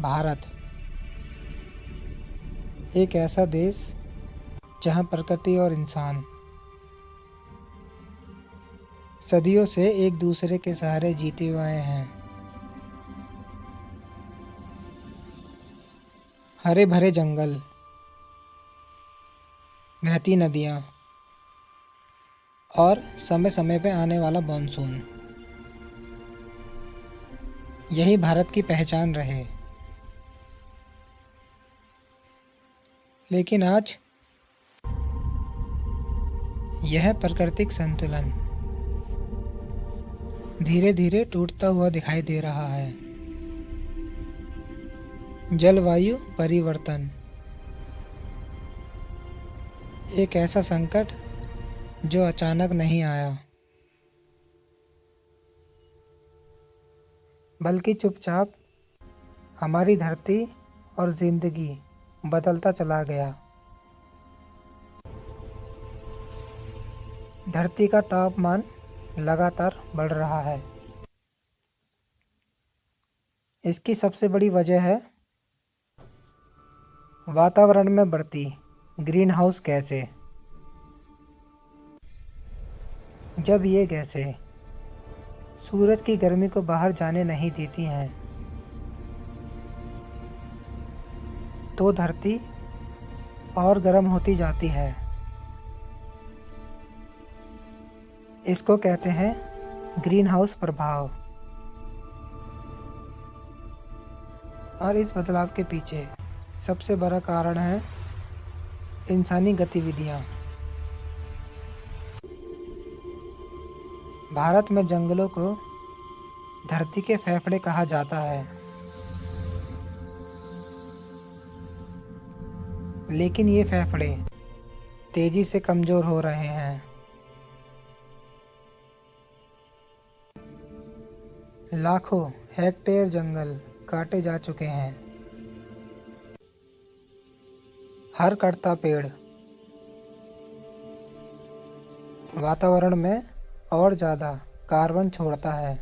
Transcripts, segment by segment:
भारत एक ऐसा देश जहां प्रकृति और इंसान सदियों से एक दूसरे के सहारे जीते हुए हैं। हरे भरे जंगल, बहती नदियां और समय समय पे आने वाला मानसून, यही भारत की पहचान रहे। लेकिन आज यह प्राकृतिक संतुलन धीरे धीरे टूटता हुआ दिखाई दे रहा है। जलवायु परिवर्तन एक ऐसा संकट जो अचानक नहीं आया, बल्कि चुपचाप हमारी धरती और जिंदगी बदलता चला गया। धरती का तापमान लगातार बढ़ रहा है। इसकी सबसे बड़ी वजह है वातावरण में बढ़ती ग्रीन हाउस गैसें। जब ये गैसें सूरज की गर्मी को बाहर जाने नहीं देती हैं, तो धरती और गर्म होती जाती है। इसको कहते हैं ग्रीन हाउस प्रभाव। और इस बदलाव के पीछे सबसे बड़ा कारण है इंसानी गतिविधियां। भारत में जंगलों को धरती के फेफड़े कहा जाता है, लेकिन ये फेफड़े तेजी से कमजोर हो रहे हैं। लाखों हेक्टेयर जंगल काटे जा चुके हैं। हर कटता पेड़ वातावरण में और ज्यादा कार्बन छोड़ता है।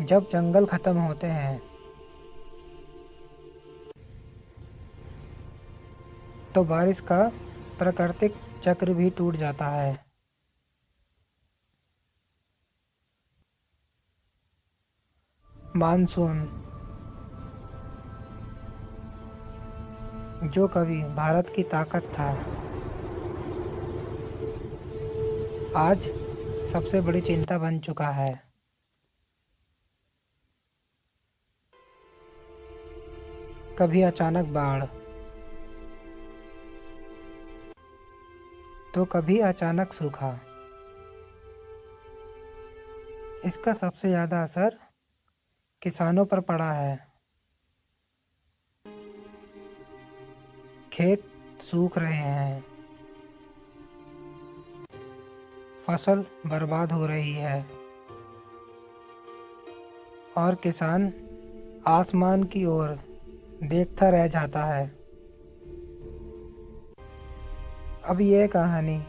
जब जंगल खत्म होते हैं तो बारिश का प्राकृतिक चक्र भी टूट जाता है। मानसून, जो कभी भारत की ताकत था, आज सबसे बड़ी चिंता बन चुका है। कभी अचानक बाढ़, तो कभी अचानक सूखा। इसका सबसे ज्यादा असर किसानों पर पड़ा है। खेत सूख रहे हैं, फसल बर्बाद हो रही है और किसान आसमान की ओर देखता रह जाता है। अब यह कहानी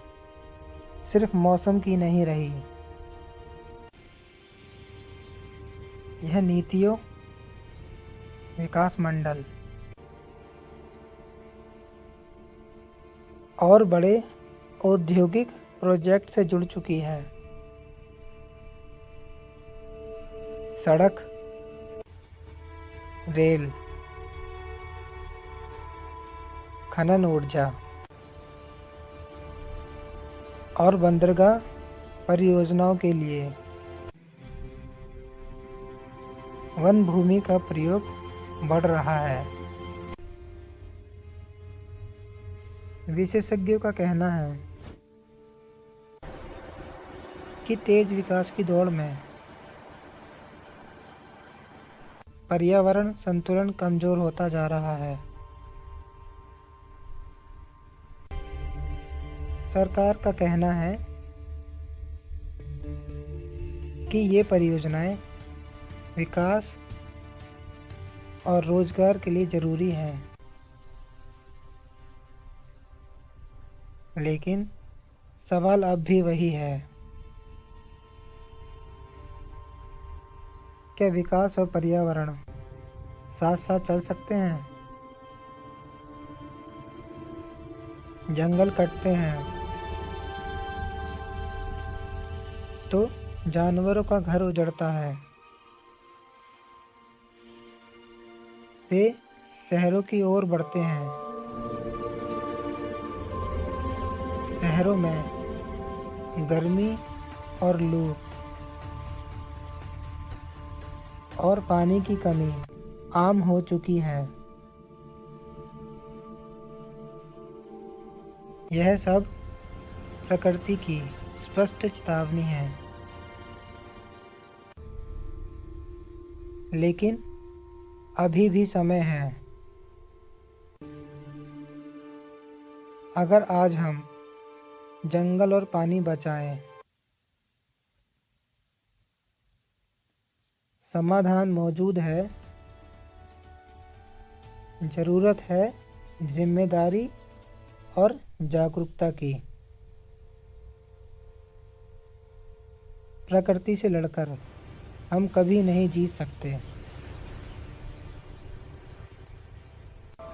सिर्फ मौसम की नहीं रही, यह नीतियों, विकास मंडल और बड़े औद्योगिक प्रोजेक्ट से जुड़ चुकी है। सड़क, रेल, खनन ऊर्जा और बंदरगाह परियोजनाओं के लिए वन भूमि का प्रयोग बढ़ रहा है। विशेषज्ञों का कहना है कि तेज विकास की दौड़ में पर्यावरण संतुलन कमजोर होता जा रहा है। सरकार का कहना है कि ये परियोजनाएं विकास और रोजगार के लिए जरूरी हैं, लेकिन सवाल अब भी वही है, क्या विकास और पर्यावरण साथ साथ चल सकते हैं? जंगल कटते हैं तो जानवरों का घर उजड़ता है। वे शहरों की ओर बढ़ते हैं। शहरों में गर्मी और लू और पानी की कमी आम हो चुकी है। यह सब प्रकृति की स्पष्ट चेतावनी है। लेकिन अभी भी समय है। अगर आज हम जंगल और पानी बचाएं, समाधान मौजूद है। जरूरत है जिम्मेदारी और जागरूकता की। प्रकृति से लड़कर हम कभी नहीं जीत सकते।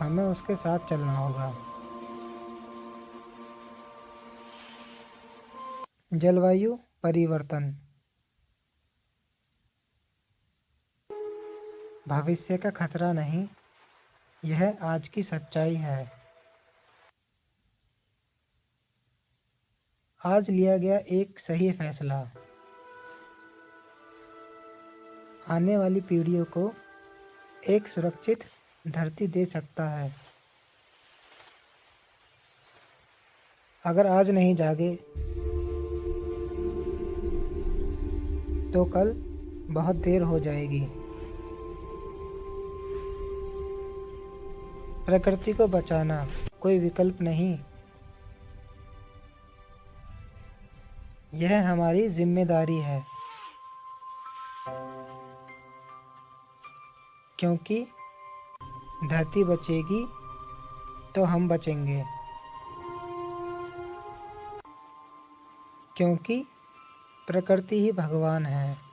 हमें उसके साथ चलना होगा। जलवायु परिवर्तन भविष्य का खतरा नहीं, यह आज की सच्चाई है। आज लिया गया एक सही फैसला आने वाली पीढ़ियों को एक सुरक्षित धरती दे सकता है। अगर आज नहीं जागे तो कल बहुत देर हो जाएगी। प्रकृति को बचाना कोई विकल्प नहीं, यह हमारी जिम्मेदारी है। क्योंकि धरती बचेगी तो हम बचेंगे। क्योंकि प्रकृति ही भगवान है।